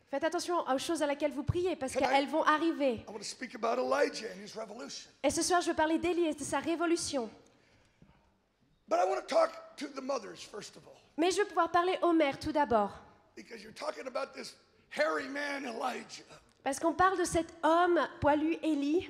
Faites attention aux choses à laquelle vous priez parce qu'elles vont arriver. I want to speak about Elijah and his revolution. Et ce soir, je veux parler d'Élie et de sa révolution. But I want to talk to the mothers first of all. Mais je veux pouvoir parler aux mères tout d'abord. Because you're talking about this hairy man, Elijah. Parce qu'on parle de cet homme poilu, Élie.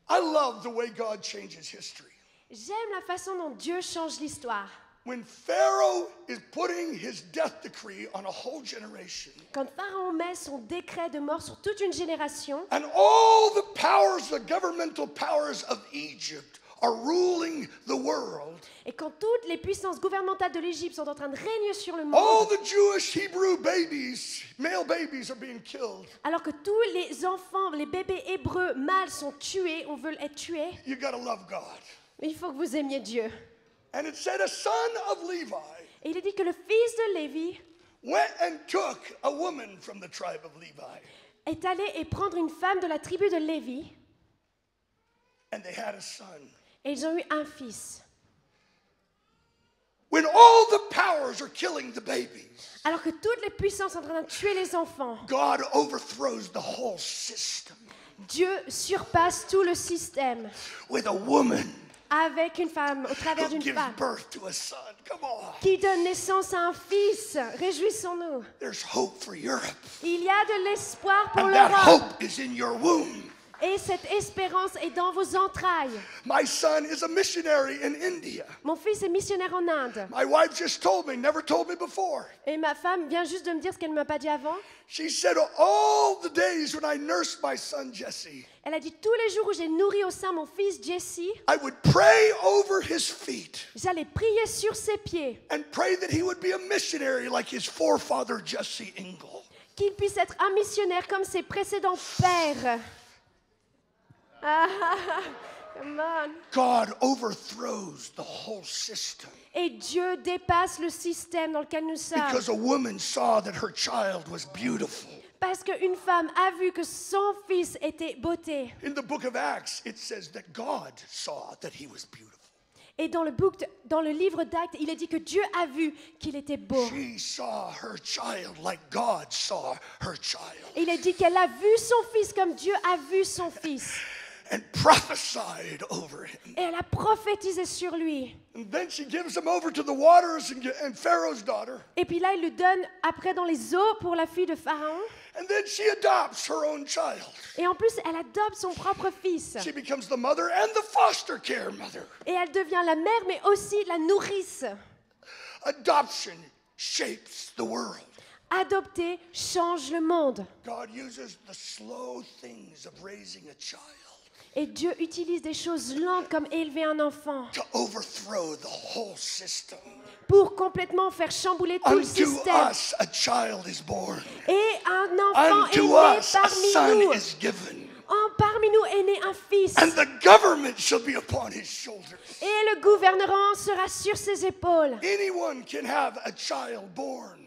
I love the way God changes history. J'aime la façon dont Dieu change l'histoire. When Pharaoh is putting his death decree on a whole generation, Quand Pharaon met son décret de mort sur toute une génération, and all the powers, the governmental powers of Egypt are ruling the world, et quand toutes les puissances gouvernementales de l'Égypte sont en train de régner sur le all monde, the Jewish Hebrew babies, male babies, are being killed. alors que tous les enfants, les bébés hébreux mâles sont tués, on veut être tués, You gotta love God. il faut que vous aimiez Dieu. And it said a son of Levi Et il est dit que le fils de Lévi went and took a woman from the tribe of Levi, est allé et prendre une femme de la tribu de Lévi, and they had a son. et ils ont eu un fils. When all the powers are killing the babies, Alors que toutes les puissances sont en train de tuer les enfants, God overthrows the whole system Dieu surpasse tout le système with a woman avec une femme, au travers who d'une gives femme, birth to a son. Come on. qui donne naissance à un fils. Réjouissons-nous. There's hope for Europe. Il y a de l'espoir pour And that l'Europe. hope is in your womb. Et cette espérance est dans vos entrailles. My son is a missionary in India. Mon fils est missionnaire en Inde. My wife just told me, never told me before. Et ma femme vient juste de me dire ce qu'elle ne m'a pas dit avant. She said, all the days when I nursed my son Jesse, Elle a dit tous les jours où j'ai nourri au sein mon fils Jesse, I would pray over his feet j'allais prier sur ses pieds, and pray that he would be a missionary like his forefather Jesse Engel. qu'il puisse être un missionnaire comme ses précédents pères. Ah, come on. God overthrows the whole system Et Dieu dépasse le système dans lequel nous sommes. because a woman saw that her child was beautiful. Parce qu'une femme a vu que son fils était beauté. In the book of Acts, it says that God saw that he was beautiful. Et dans le livre d'Actes, il est dit que Dieu a vu qu'il était beau. She saw her child like God saw her child Et il est dit qu'elle a vu son fils comme Dieu a vu son fils. and prophesied over him. Et elle a prophétisé sur lui. And then she gives him over to the waters and Pharaoh's daughter. Et puis là, il le donne après dans les eaux pour la fille de Pharaon. And then she adopts her own child. Et en plus, elle adopte son propre fils. She becomes the mother and the foster care mother. Et elle devient la mère, mais aussi la nourrice. Adoption shapes the world. Adopter change le monde. God uses the slow things of raising a child Et Dieu utilise des choses lentes comme élever un enfant to overthrow the whole system. pour complètement faire chambouler tout le Unto système. us a child is born. Et un enfant est Unto né us a parmi son nous. is given. Parmi nous est né un fils. And the government shall be upon his shoulders. Et le gouvernement sera sur ses épaules. Anyone can have a child born,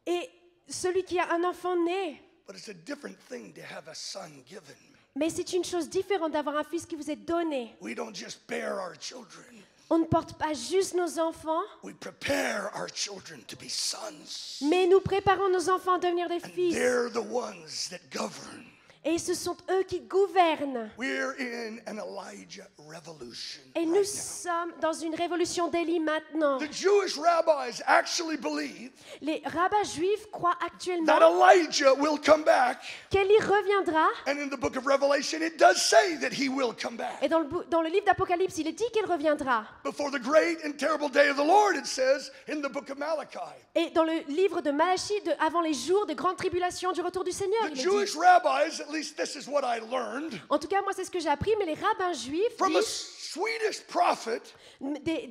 Et celui qui a un enfant né. but it's a different thing to have a son given. Mais c'est une chose différente d'avoir un fils qui vous est donné. We don't just bear our children. On ne porte pas juste nos enfants, We prepare our children to be sons. mais nous préparons nos enfants à devenir des And fils. they're the ones that govern. Et ce sont eux qui gouvernent. We're in an Elijah revolution. Et nous right now. sommes dans une révolution d'Élie maintenant. The Jewish rabbis actually believe Les rabbins juifs croient actuellement that Elijah will come back. qu'Élie reviendra. And in the book of Revelation, it does say that he will come back. Et dans le livre d'Apocalypse, il est dit qu'il reviendra. Before the great and terrible day of the Lord, it says in the book of Malachi. Et dans le livre de Malachie, avant les jours de grande tribulation du retour du Seigneur, The il est Jewish dit. rabbis, at least this is what I learned, En tout cas, moi, c'est ce que j'ai appris, mais les rabbins juifs from a disent, Swedish prophet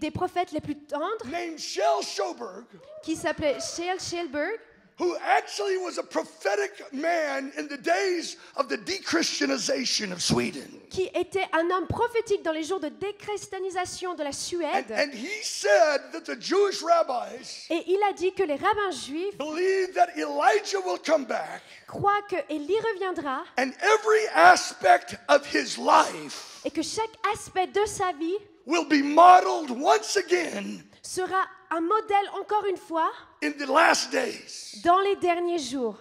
des prophètes les plus tendres, named Shel Sjoberg, qui s'appelait Shel Shelberg, who actually was a prophetic man in the days of the de-Christianization of Sweden. qui était un homme prophétique dans les jours de déchristianisation de la Suède. And he said that the Jewish rabbis Et il a dit que les rabbins juifs believe that Elijah will come back croient que Élie reviendra and every aspect of his life et que chaque aspect de sa vie will be modeled once again sera un modèle, encore une fois, in the last days. dans les derniers jours.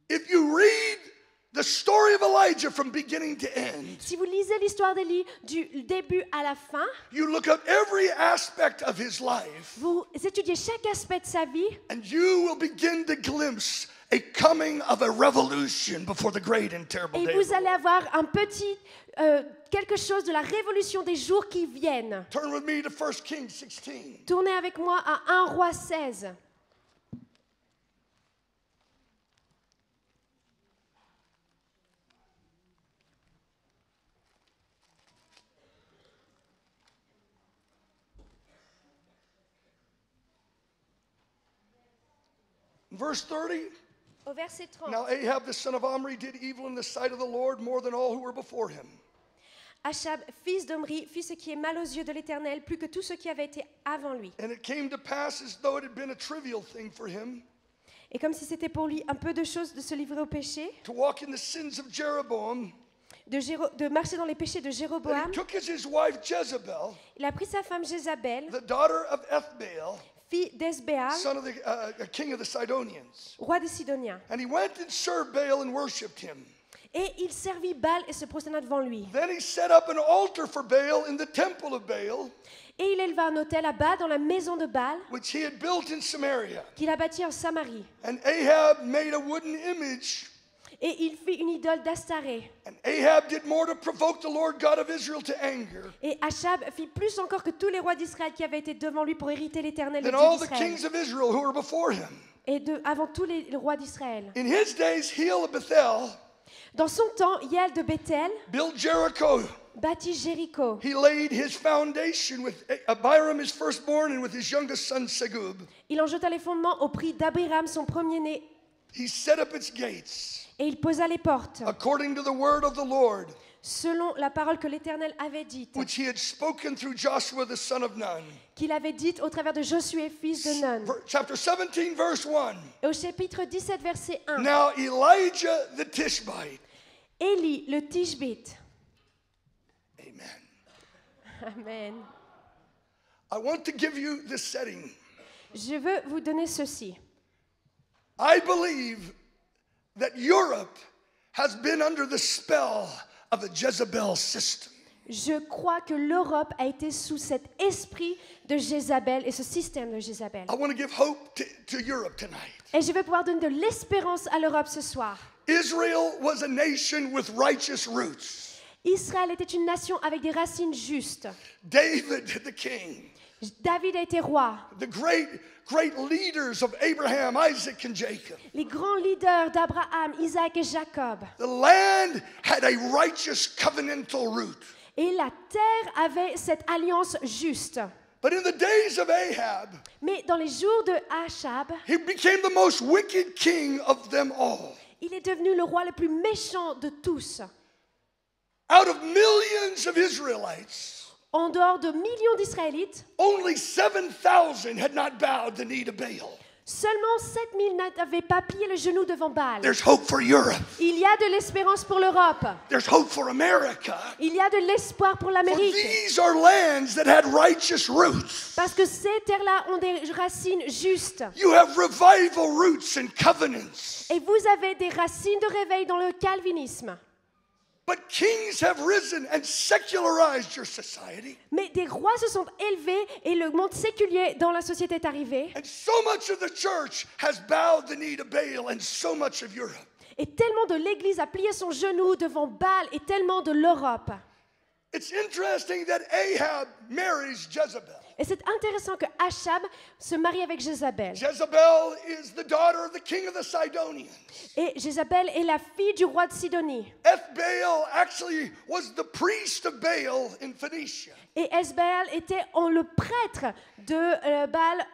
If you read the story of Elijah from beginning to end, Si vous lisez l'histoire d'Élie du début à la fin, you look at every aspect of his life, vous étudiez chaque aspect de sa vie, and you will begin to glimpse a coming of a revolution before the great and terrible et day. vous allez avoir un petit quelque chose de la révolution des jours qui viennent. Turn with me to 1 Kings 16. Tournez avec moi à 1 Roi 16. Verse 30. Au verset 30. Now Ahab the son of Omri did evil in the sight of the Lord more than all who were before him. Achab, fils d'Omri, fit ce qui est mal aux yeux de l'Éternel, plus que tous ceux qui avaient été avant lui. And it came to pass as though it had been a trivial thing for him Et comme si c'était pour lui un peu de choses de se livrer au péché, to walk in the sins of Jeroboam, de marcher dans les péchés de that Jéroboam, he took as his wife Jezebel, il a pris sa femme Jézabel, the daughter of Ethbaal, fille d'Esbéal, son of the king of the Sidonians. roi des Sidoniens. And he went and served Baal and worshipped him. Et il servit Baal et se prosterna devant lui. Then he set up an altar for Baal in the temple of Baal, Et il éleva un autel à bas dans la maison de Baal, which he had built in Samaria. qu'il a bâti en Samarie. And Ahab made a wooden image. Et il fit une idole d'Astaré. And Ahab did more to provoke the Lord God of Israel to anger Et Achab fit plus encore que tous les rois d'Israël qui avaient été devant lui pour hériter l'Éternel, le than Dieu all the d'Israël. kings of Israel who were before him. Et avant tous les rois d'Israël. In his days, Hiel of Bethel Dans son temps, Hiel de Bethel built Jericho. bâtit Jéricho. He laid his foundation with Abiram, his firstborn, and with his youngest son, Segub. Il en jeta les fondements au prix d'Abiram, son premier-né, He set up its gates et il posa les portes, according to the word of the Lord, selon la parole que l'Éternel avait dite, which he had spoken through Joshua the son of Nun. qu'il avait dite au travers de Josué, fils de Nun. Chapter 17, verse 1. Et au chapitre 17, verset 1, Now Elijah the Tishbite. Élie, le Tishbite. Amen. Amen. I want to give you this setting. Je veux vous donner ceci. I believe that Europe has been under the spell of the Jezebel system. Je crois que l'Europe a été sous cet esprit de Jézabel et ce système de Jézabel. I want to give hope to Europe tonight. Et je vais pouvoir donner de l'espérance à l'Europe ce soir. Israel was a nation with righteous roots. Israël était une nation avec des racines justes. David, the king, David a été roi. the great leaders of Abraham, Isaac, and Jacob. Les grands leaders d'Abraham, Isaac et Jacob. The land had a righteous covenantal root. Et la terre avait cette alliance juste. But in the days of Ahab, Mais dans les jours de Achab, he became the most wicked king of them all. il est devenu le roi le plus méchant de tous. Out of millions of Israelites, En dehors de millions d'Israélites, only 7,000 had not bowed the knee to Baal. seulement 7000 n'avaient pas plié le genou devant Baal. There's hope for Europe. Il y a de l'espérance pour l'Europe. There's hope for America. Il y a de l'espoir pour For l'Amérique. these are lands that had righteous roots. Parce que ces terres-là ont des racines justes. You have revival roots and covenants. Et vous avez des racines de réveil dans le calvinisme. But kings have risen and secularized your society. Mais des rois se sont élevés et le monde séculier dans la société est arrivé. And so much of the church has bowed the knee to Baal and so much of Europe. Et tellement de l'Église a plié son genou devant Baal et tellement de l'Europe. It's interesting that Ahab marries Jezebel. Et c'est intéressant que Achab se marie avec Jézabel. Jezebel is the daughter of the king of the Sidonians. Et Jézabel est la fille du roi de Sidonie. Ethbaal actually was the priest of Baal in Phoenicia. Et Esbaal était le prêtre de Baal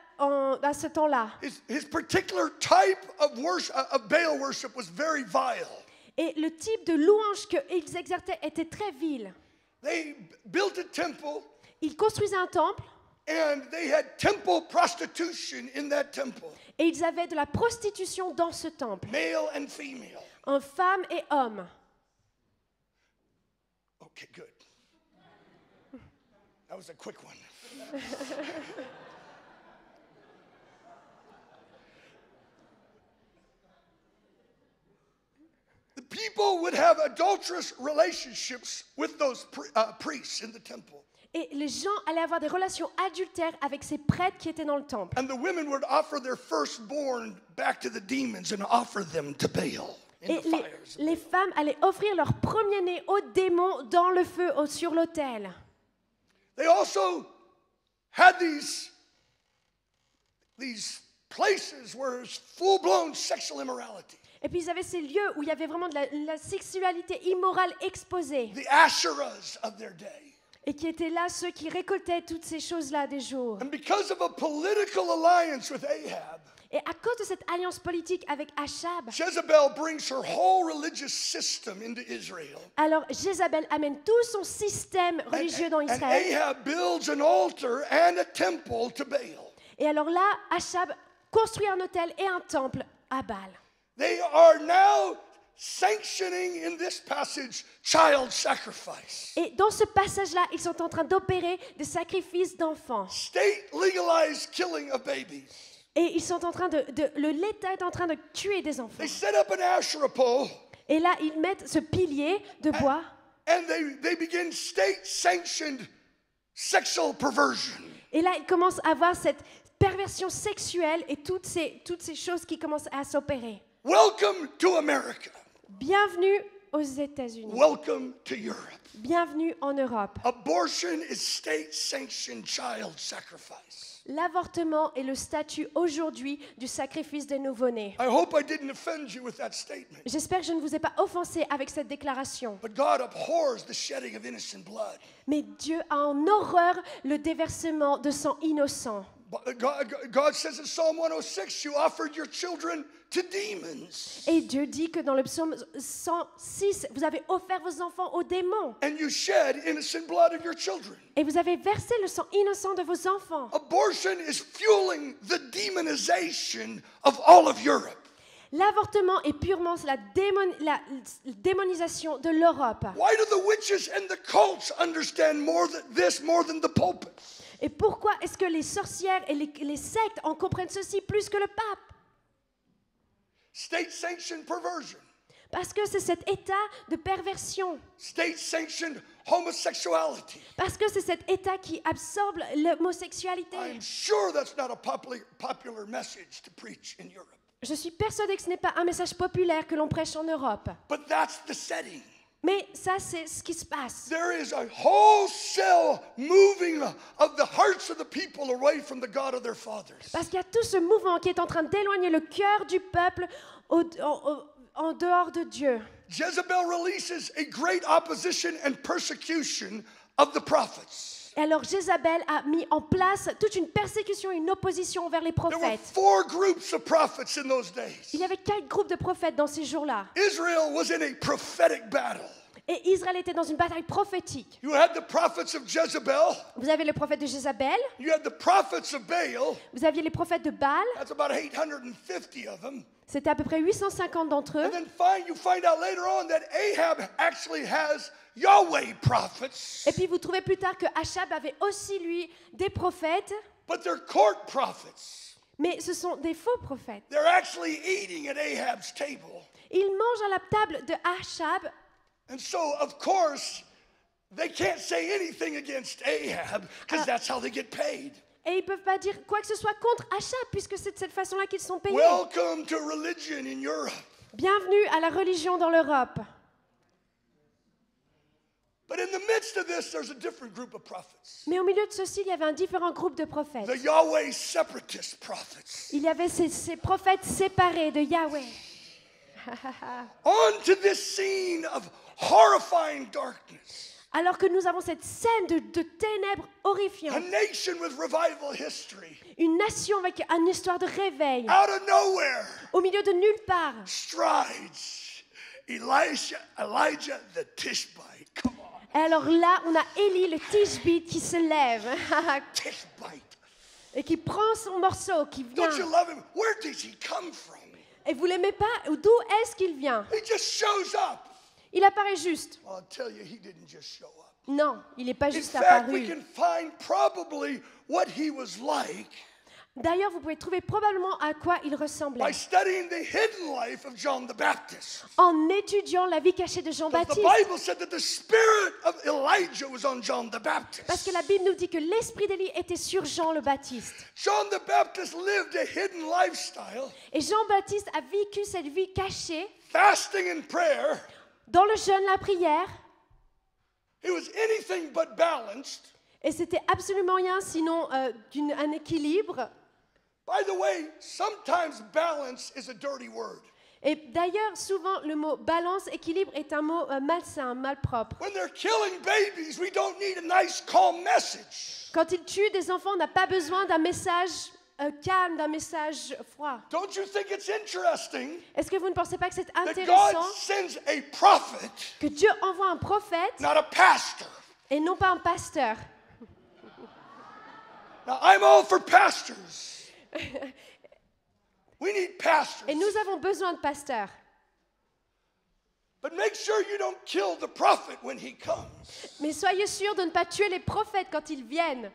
à ce temps-là. His particular type of worship, of Baal worship was very vile. Et le type de louange qu'ils exerçaient était très vil. They built a temple Ils construisaient un temple and they had temple prostitution in that temple, et ils avaient de la prostitution dans ce temple, male and female. en femmes et hommes. Okay, good. That was a quick one. people would have adulterous relationships with those priests in the temple. Et les gens allaient avoir des relations adultères avec ces prêtres qui étaient dans le temple. And the women would offer their firstborn back to the demons and offer them to Baal in Et the fires. les femmes allaient offrir leur premier-né aux démons dans le feu sur l'autel. They also had these places where it's full-blown sexual immorality. Et puis ils avaient ces lieux où il y avait vraiment de la sexualité immorale exposée. The Asherahs of their day. Et qui étaient là ceux qui récoltaient toutes ces choses-là des jours. And because of a political alliance with Ahab, Et à cause de cette alliance politique avec Achab, Jezebel brings her whole religious system into Israel. alors Jézabel amène tout son système religieux dans And Israël. Ahab builds an altar and a temple to Baal. Et alors là, Achab construit un autel et un temple à Baal. They are now sanctioning in this passage child sacrifice. Et dans ce passage-là, ils sont en train d'opérer des sacrifices d'enfants. State legalized killing of babies. Et ils sont en train l'État est en train de tuer des enfants. They set up an Asherah pole. Et là, ils mettent ce pilier de bois. And they begin state-sanctioned sexual perversion. Et là, ils commencent à avoir cette perversion sexuelle et toutes ces choses qui commencent à s'opérer. Welcome to America. Bienvenue aux États-Unis. Welcome to Europe. Bienvenue en Europe. Abortion is state-sanctioned child sacrifice. L'avortement est le statut aujourd'hui du sacrifice des nouveau-nés. I hope I didn't offend you with that statement. J'espère que je ne vous ai pas offensé avec cette déclaration. But God abhors the shedding of innocent blood. Mais Dieu a en horreur le déversement de sang innocent. God says in Psalm 106, you offered your children to demons. Et Dieu dit que dans le psaume 106, vous avez offert vos enfants aux démons. And you shed innocent blood of your children. Et vous avez versé le sang innocent de vos enfants. Abortion is fueling the demonization of all of Europe. L'avortement est purement la démonisation de l'Europe. Why do the witches and the cults understand more than the pulpit? Et pourquoi est-ce que les sorcières et les sectes en comprennent ceci plus que le pape? State-sanctioned perversion. Parce que c'est cet état de perversion. State-sanctioned homosexuality. Parce que c'est cet état qui absorbe l'homosexualité. I'm sure that's not a popular message to preach in Europe. Je suis persuadée que ce n'est pas un message populaire que l'on prêche en Europe. But that's the setting. Mais ça, c'est ce qui se passe. There is a wholesale moving of the hearts of the people away from the God of their fathers. Parce qu'il y a tout ce mouvement qui est en train d'éloigner le cœur du peuple en dehors de Dieu. Jezebel releases a great opposition and persecution of the prophets. Et alors Jézabel a mis en place toute une persécution et une opposition envers les There were prophètes. 4 groups of prophets in those days. Il y avait 4 groupes de prophètes dans ces jours-là. Israel was in a prophetic battle. Et Israël était dans une bataille prophétique. You had the prophets of Jezebel. Vous avez le prophète de Jézabel, You had the prophets of Baal. vous aviez les prophètes de Baal, That's about 850 of them. c'était à peu près 850 d'entre eux. And then you find out later on that Ahab actually has Yahweh prophets. Et puis vous trouvez plus tard que Achab avait aussi lui des prophètes, But they're court prophets. mais ce sont des faux prophètes. They're actually eating at Ahab's table. Ils mangent à la table de Achab. And so, of course, they can't say anything against Ahab because that's how they get paid. Et ils ne peuvent pas dire quoi que ce soit contre Achab, puisque c'est de cette façon-là qu'ils sont payés. Welcome to religion in Europe. Bienvenue à la religion dans l'Europe. But in the midst of this, there's a different group of prophets. Mais au milieu de ceci, il y avait un différent groupe de prophètes. The Yahweh separatist prophets. Il y avait ces prophètes séparés de Yahweh. On to this scene of horrifying darkness. Alors que nous avons cette scène de ténèbres A horrifiantes. nation with revival history. Une nation avec une histoire de réveil. Out of nowhere, Au milieu de nulle part. strides Elijah the Tishbite. Come on, Et alors là, on a Élie, le Tishbite, qui se lève Tishbite. et qui prend son morceau, qui vient. Don't you love him? Where does he come from? Et vous l'aimez pas? D'où est-ce qu'il vient? He just shows up. Il apparaît juste. I'll tell you, he didn't just show up. Non, il n'est pas In juste fact, we apparu. can find probably what he was like D'ailleurs, vous pouvez trouver probablement à quoi il by ressemblait studying the hidden life of John the Baptist. en étudiant la vie cachée de Because Jean-Baptiste. the Bible said that the spirit of Elijah was on John the Baptist. Parce que la Bible nous dit que l'esprit d'Élie était sur Jean le Baptiste. John the Baptist lived a hidden lifestyle, Et Jean-Baptiste a vécu cette vie cachée fasting and prayer. dans le jeûne, la prière. He was anything but balanced. Et c'était absolument rien sinon un équilibre. By the way, sometimes balance is a dirty word. Et d'ailleurs, souvent, le mot balance, équilibre est un mot malsain, malpropre. When they're killing babies, we don't need a nice, calm message. Quand ils tuent des enfants, on n'a pas besoin d'un message calme, d'un message froid. Don't you think it's interesting Est-ce que vous ne pensez pas que c'est that God intéressant sends a prophet, que Dieu envoie un prophète not a pastor? et non pas un pasteur? Now, I'm all for pastors. We need pastors. Et nous avons besoin de pasteurs. But make sure you don't kill the prophet when he comes. Mais soyez sûrs de ne pas tuer les prophètes quand ils viennent.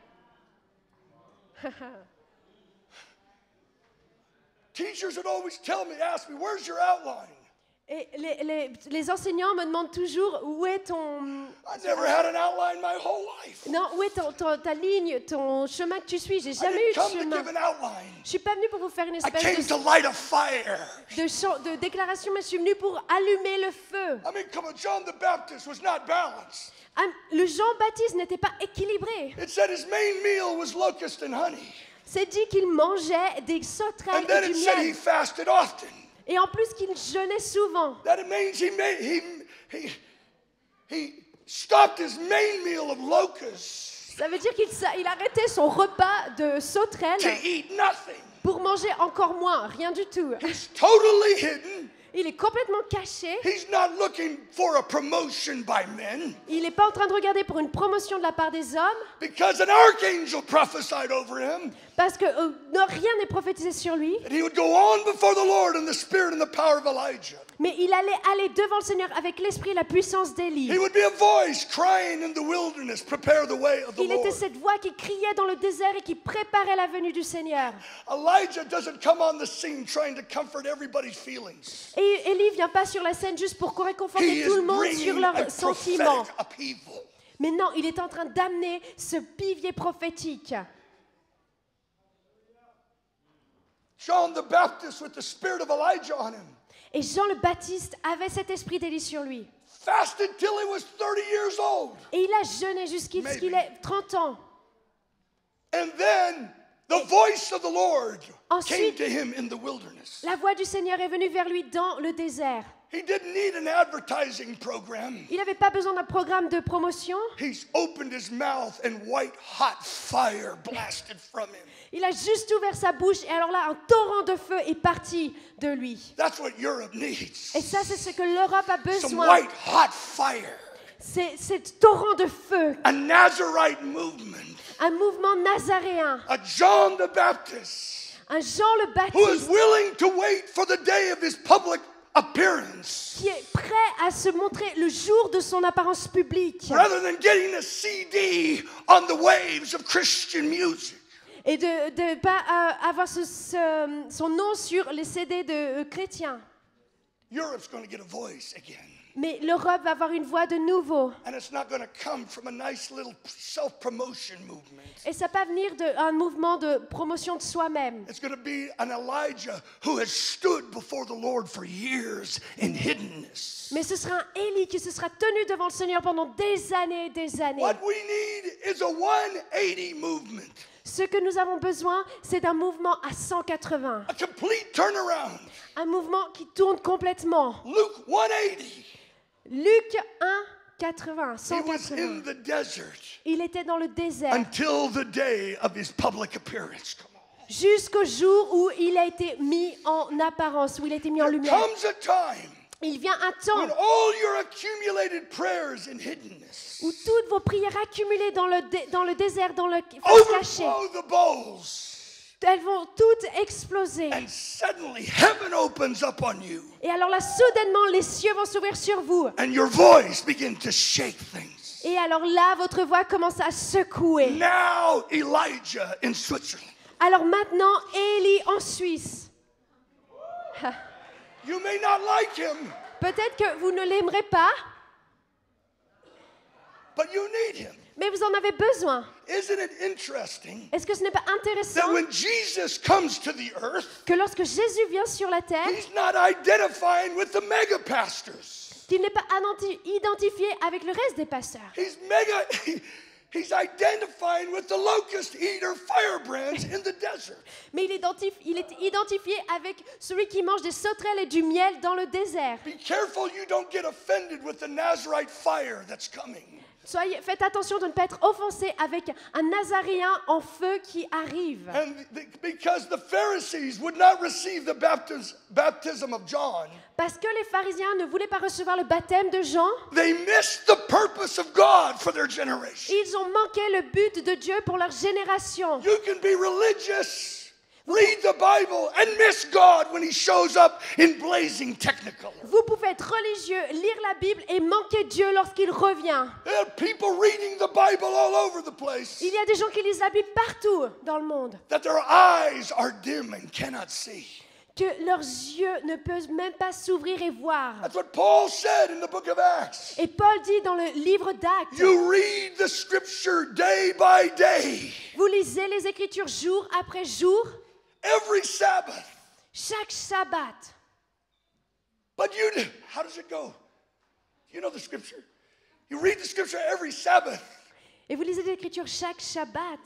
Teachers would always ask me, where's your outline? Et les enseignants me demandent toujours où est I never had an outline my whole life. Non, où est ta ligne, ton chemin que tu suis? J'ai I jamais didn't eu de come to chemin. give an outline. Je suis pas venue pour vous faire une I espèce came to light a fire. de déclaration, mais je suis venue pour allumer le feu. I mean, come on, John the Baptist was not balanced. Le Jean-Baptiste n'était pas équilibré. It said his main meal was locust and honey. C'est dit qu'il mangeait des And sauterelles then et it du said he miel. fasted often. Et en plus qu'il jeûnait souvent. That it means he stopped his main meal of locusts Ça veut dire qu'il arrêtait son repas de sauterelles to eat nothing. pour manger encore moins, rien du tout. He's totally hidden. Il est complètement caché. He's not looking for a promotion by men Il n'est pas en train de regarder pour une promotion de la part des hommes, because an archangel prophesied over him parce que non, rien n'est prophétisé sur lui. that he would go on before the Lord in the spirit and the power of Elijah. Mais il allait aller devant le Seigneur avec l'esprit et la puissance d'Élie. He would be a voice crying in the wilderness, prepare the way of the Il était Lord. cette voix qui criait dans le désert et qui préparait la venue du Seigneur. Elijah doesn't come on the scene trying to comfort everybody's feelings. Et Élie vient pas sur la scène juste pour He réconforter is tout le monde sur bringing a leurs sentiments. prophetic upheaval. Mais non, il est en train d'amener ce pivier prophétique. John the Baptist with the spirit of Elijah on him. Et Jean le Baptiste avait cet esprit d'Élie sur lui. Fasted till he was 30 years old. Et il a jeûné jusqu'à ce qu'il ait 30 ans. And then the voice of the Lord came Ensuite, to him in the wilderness. la voix du Seigneur est venue vers lui dans le désert. He didn't need an advertising program. Il n'avait pas besoin d'un programme de promotion. He's opened his mouth and white hot fire blasted from him. Il a juste ouvert sa bouche et alors là, un torrent de feu est parti de lui. That's what Europe needs. Et ça, c'est ce que l'Europe a Some besoin. white hot fire. C'est ce torrent de feu, A Nazarite movement. un mouvement nazaréen, A John the Baptist un Jean le who is Baptiste willing to wait for the day of his public appearance qui est prêt à se montrer le jour de son apparence publique rather than getting a CD on the waves of Christian music. et de ne pas avoir son nom sur les CD de chrétiens. Europe's going to get a voice again. Mais l'Europe va avoir une voix de nouveau. And it's not going to come from a nice little self-promotion movement. Et ça ne va pas venir d'un mouvement de promotion de soi-même. It's going to be an Elijah who has stood before the Lord for years in hiddenness. Mais ce sera un Élie qui se sera tenu devant le Seigneur pendant des années et des années. What we need is a 180 movement, Ce que nous avons besoin, c'est d'un mouvement à 180. a complete turnaround. Un mouvement qui tourne complètement. Luke 180. Luc 1, 80, He was in 180. the desert Il était dans le désert until the day of his public appearance. Come on. jusqu'au jour où il a été mis en apparence, où il a été mis en There lumière. comes a time Il vient un when temps all your accumulated prayers in hiddenness où toutes vos prières accumulées dans le désert, dans le face caché, overflow the bowls. elles vont toutes exploser. And suddenly heaven opens up on you Et alors là, soudainement, les cieux vont s'ouvrir sur vous. and your voice begins to shake things. Et alors là, votre voix commence à secouer. Now Elijah in Switzerland. Alors maintenant, Élie en Suisse. You may not like him, Peut-être que vous ne l'aimerez pas, but you need him. mais vous en avez besoin. Isn't it interesting Est-ce que ce n'est pas that intéressant when Jesus comes to the earth, que lorsque Jésus vient sur la terre, he's not identifying with the mega pastors. qu'il n'est pas identifié avec le reste des pasteurs? He's identifying with the locust eater firebrands in the desert. Mais il est identifié avec celui qui mange des sauterelles et du miel dans le désert. Be careful you don't get offended with the Nazarite fire that's coming. Faites attention de ne pas être offensé avec un Nazaréen en feu qui arrive. And because the Pharisees would not receive the baptism of John, Parce que les pharisiens ne voulaient pas recevoir le baptême de Jean, they missed the purpose of God for their generation. ils ont manqué le but de Dieu pour leur génération. You can be religious, read the Bible, and miss God when he shows up in blazing technicolor. Vous pouvez être religieux, lire la Bible et manquer Dieu lorsqu'il revient. There are people reading the Bible all over the place, Il y a des gens qui lisent la Bible partout dans le monde, that their eyes are dim and cannot see. que leurs yeux ne peuvent même pas s'ouvrir et voir. That's what Paul said in the book of Acts. Et Paul dit dans le livre d'Actes, You read the scripture day by day, vous lisez les Écritures jour après jour, every Sabbath. chaque Sabbat. But how does it go? You know the scripture. You read the scripture every Sabbath. Et vous lisez l'Écriture chaque Shabbat.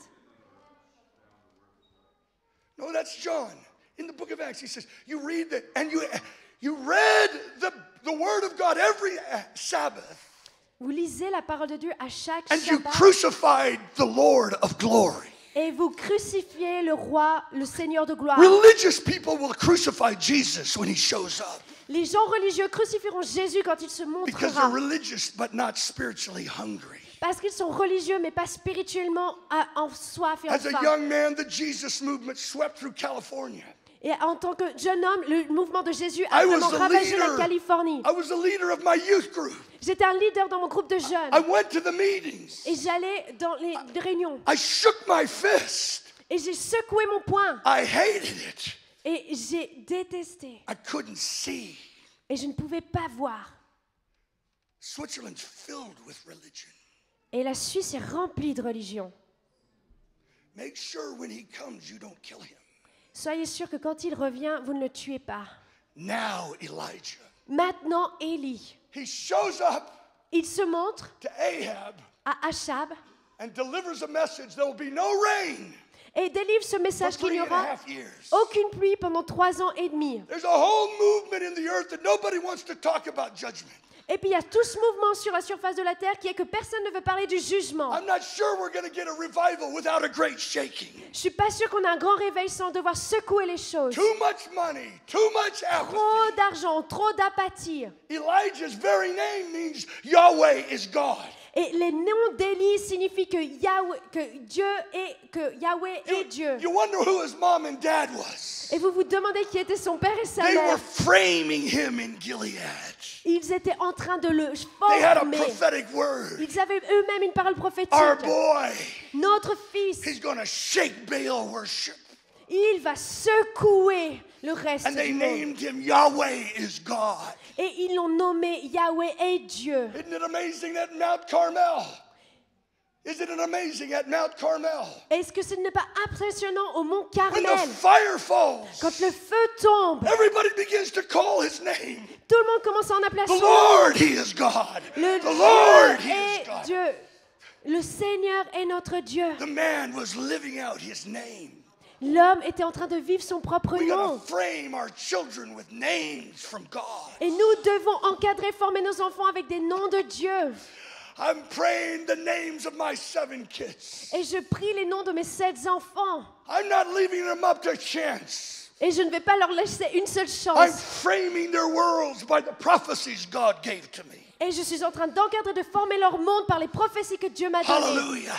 No, that's John. In the book of Acts, he says, you read that, and you read the word of God every Sabbath. Vous lisez la parole de Dieu à chaque And you Shabbat. crucified the Lord of glory. Et vous crucifiez le roi, le Seigneur de gloire. Religious people will crucify Jesus when he shows up. Les gens religieux crucifieront Jésus quand il se Because they're montrera. religious but not spiritually hungry. Parce qu'ils sont religieux, mais pas spirituellement en soif et en As a faim. young man, the Jesus movement swept through California. Et en tant que jeune homme, le mouvement de Jésus a I was vraiment the ravagé la leader. Californie. I was the leader of my youth group. J'étais un leader dans mon groupe de jeunes. I went to the meetings. Et j'allais dans les réunions. I shook my fist. Et j'ai secoué mon poing. I hated it. Et j'ai détesté. I couldn't see. Et je ne pouvais pas voir. Switzerland's filled with religion. Et la Suisse est remplie de religion. Make sure when he comes, you don't kill him. Soyez sûrs que quand il revient, vous ne le tuez pas. Now, Elijah. Maintenant, Élie, He shows up il se montre to Ahab à Achab and delivers a message. There will be no rain et délivre ce for message qu'il n'y 3.5 aura years. aucune pluie pendant 3 ans et demi. There's a whole movement in the earth that nobody wants to talk about judgment. Et puis il y a tout ce mouvement sur la surface de la terre qui est que personne ne veut parler du jugement. I'm not sure we're going to get a revival without a great shaking. Je suis pas sûre qu'on a un grand réveil sans devoir secouer les choses. Too much money, too much apathy. Trop d'argent, trop d'apathie. Elijah's very name means Yahweh is God. Et les noms d'Élie signifient que Yahweh est Dieu. You wonder who his mom and dad was. Et vous vous demandez qui était son père et sa They were mère. framing him in Gilead. Ils étaient en train de le They had a former. prophetic word. Ils avaient eux-mêmes une parole prophétique. Our boy, Notre fils, he's going to shake Baal worship. il va secouer le reste And they du monde. named him Yahweh is God. Et ils l'ont nommé Yahweh est Dieu. Isn't it amazing that Mount Carmel? Isn't it amazing at Mount Carmel? Est-ce que ce n'est pas impressionnant au mont When the Carmel? fire falls, Quand le feu tombe, everybody begins to call his name. tout le monde commence à en appeler à The son nom. Lord, he is God. Le The Lord, Dieu he is est God. Dieu. Le Seigneur est notre Dieu. The man was living out his name. L'homme était en train de vivre son propre We got nom. to frame our children with names from God. Et nous devons encadrer, former nos enfants avec des noms de Dieu. I'm praying the names of my 7 kids. Et je prie les noms de mes 7 enfants. I'm not leaving them up to chance. Et je ne vais pas leur laisser une seule I'm chance. framing their worlds by the prophecies God gave to me. Et je suis en train d'encadrer, de former leur monde par les prophéties que Dieu m'a données. Hallelujah.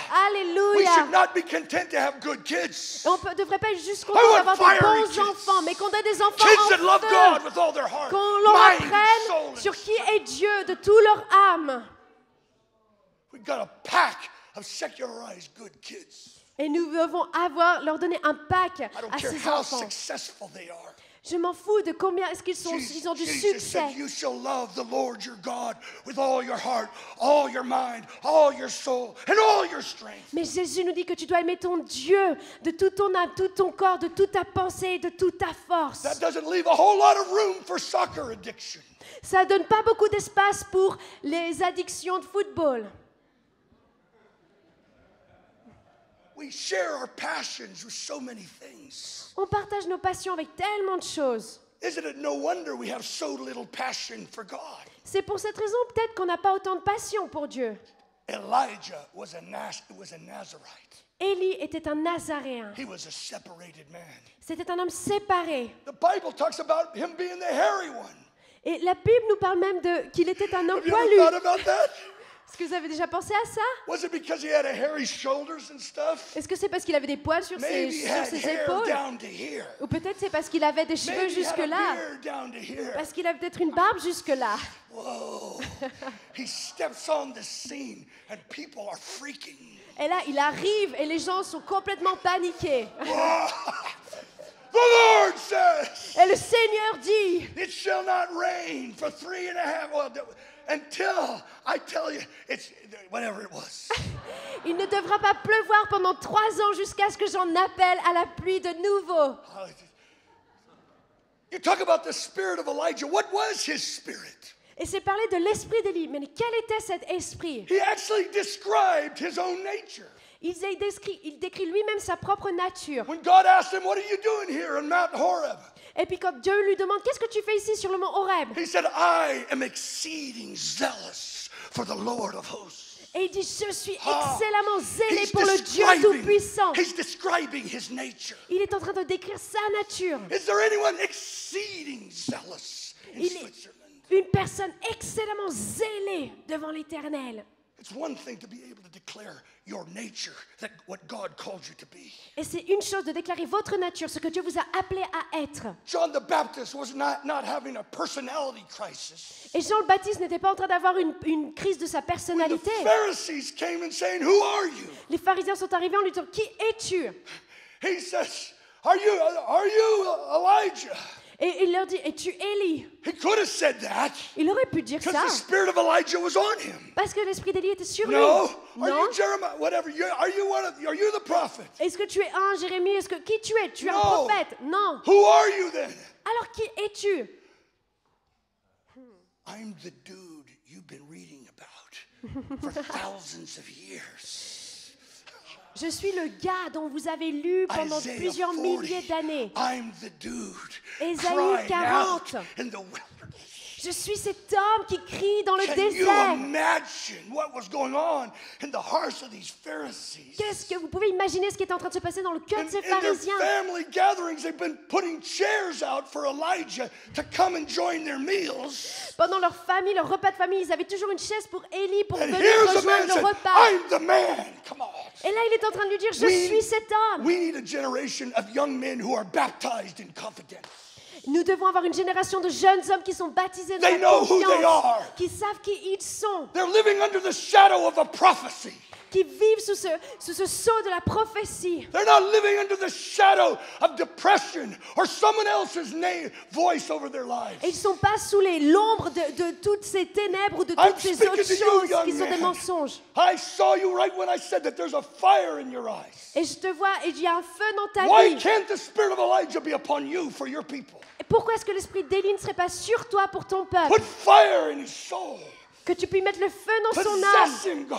We should Alléluia. not be content to have good kids. On ne devrait pas être juste I content want d'avoir des fiery bons kids. enfants, mais qu'on ait des enfants Kids that love en God feu. with all their heart, Qu'on leur mind, and apprenne soul. sur qui est Dieu de toute leur âme. We've got a pack of secularized good kids. Et nous devons leur donner un pack I don't à care ces how enfants. successful they are. Je m'en fous de combien est-ce ils ont du Jesus succès. said, you shall love the Lord your God with all your heart, all your mind, all your soul, and all your strength. Mais Jésus nous dit que tu dois aimer ton Dieu de toute ton âme, tout ton corps, de toute ta pensée et de toute ta force. That doesn't leave a whole lot of room for soccer addiction. Ça ne donne pas beaucoup d'espace pour les addictions de football. We share our passions with so many things. On partage nos passions avec tellement de choses. Isn't it no wonder we have so little passion for God? C'est pour cette raison peut-être qu'on n'a pas autant de passion pour Dieu. Elijah was a Nazarite. Élie était un Nazaréen. He was a separated man. C'était un homme séparé. The Bible talks about him being the hairy one. Et la Bible nous parle même qu'il était un homme Have you ever poilu. thought about that? Est-ce que vous avez déjà pensé à ça? Was it because he had a hairy shoulders and stuff? Est-ce que c'est parce qu'il avait des poils sur Maybe he had ses hair épaules? down to here. Ou peut-être c'est parce qu'il avait des cheveux Maybe he had a jusque-là? beard down to here. Parce qu'il avait peut-être une barbe jusque-là. Whoa. He steps on the scene and people are freaking. Et là, il arrive et les gens sont complètement paniqués. The Lord says, Et le Seigneur dit, it shall not rain for 3.5, until I tell you, it's whatever it was. il ne devra pas pleuvoir pendant 3 ans jusqu'à ce que j'en appelle à la pluie de nouveau. You talk about the spirit of Elijah. What was his spirit? Et c'est parler de l'esprit d'Élie. Mais quel était cet esprit? He actually described his own nature. Il décrit lui-même sa propre nature. When God asked him, what are you doing here on Mount Horeb? Et puis quand Dieu lui demande, qu'est-ce que tu fais ici sur le mont Horeb? He said, I am exceeding zealous for the Lord of hosts. Et il dit, je suis excellemment zélé He's pour le Dieu Tout-Puissant. He's describing his nature. Il est en train de décrire sa nature. Is there anyone exceeding zealous in Il est Switzerland? une personne excellemment zélée devant l'Éternel. It's one thing to be able to declare your nature, that what God called you to be. Et c'est une chose de déclarer votre nature, ce que Dieu vous a appelé à être. John the Baptist was not having a personality crisis. Et Jean le Baptiste n'était pas en train d'avoir une crise de sa The personnalité. Pharisees came and saying, who are you? Les pharisiens sont arrivés en lui disant, qui es-tu? He says, are you Elijah? Et il leur dit, es-tu Élie? He could have said that Il aurait pu dire because ça, the spirit of Elijah was on him. parce que l'esprit d'Élie était sur lui. No, are Non. you Jeremiah? Whatever. Are you the prophet? Est-ce que tu es un Jérémie? Qui tu es? Tu es un No. prophète? Non. Who are you then? Alors qui es-tu? I'm the dude you've been reading about for thousands of years. Je suis le gars dont vous avez lu pendant Isaiah plusieurs 40. milliers d'années. I'm the dude Ésaïe crying out 40. in the wilderness. Je suis cet homme qui crie dans le Can you désert. imagine what was going on in the hearts of these Pharisees? Qu'est-ce que vous pouvez imaginer ce qui est en train de se passer dans le cœur de ces In their pharisiens? family gatherings, they've been putting chairs out for Elijah to come and join their meals. Pendant leur famille, leur repas de famille, ils avaient toujours une chaise pour Élie pour And venir here's a man rejoindre saying, le repas. I'm the man. Come on. Et là, il est en train de lui dire, je We- suis cet homme. We need a generation of young men who are baptized in confidence. Nous devons avoir une génération de jeunes hommes qui sont baptisés dans They la know who they confiance, are. qui savent qui ils sont, They're living under the shadow of a prophecy. qui vivent sous ce sceau de la prophétie. They're not living under the shadow of depression or someone else's voice over their lives. Et ils ne sont pas sous l'ombre de toutes ces ténèbres ou de I'm toutes ces speaking autres to you, choses young qui sont des man. mensonges. I saw you right when I said that there's a fire in your eyes. Et je te vois, et il y a un feu dans ta Why vie. can't the spirit of Elijah be upon you for your people? Et pourquoi est-ce que l'esprit d'Élie ne serait pas sur toi pour ton peuple? Put fire in his soul. Que tu puisses mettre le feu dans son âme. Possess him, God.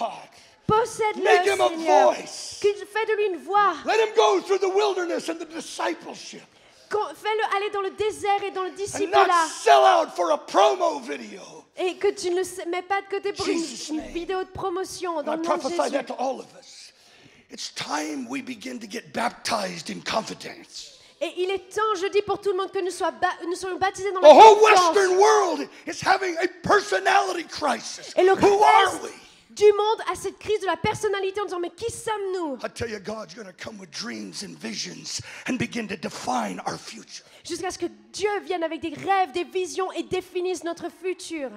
Possède-le, Make him a Seigneur. voice. Qu'il fait de lui une voix. Let him go through the wilderness and the discipleship Fais-le aller dans le désert et dans le and not discipulat. sell out for a promo video. Et que tu ne le mets pas de côté pour Jesus' une name. vidéo de promotion dans And I le nom de prophesy Jésus. that to all of us. It's time we begin to get baptized in confidence. Et il est temps, je dis pour tout le monde, que nous soyons baptisés dans The la whole confiance. Western world is having a personality crisis. Et le Who are reste we? du monde a cette crise de la personnalité en disant, mais qui sommes-nous? I tell you, God's going to come with dreams and visions and begin to define our future. Jusqu'à ce que Dieu vienne avec des rêves, des visions et définisse notre futur.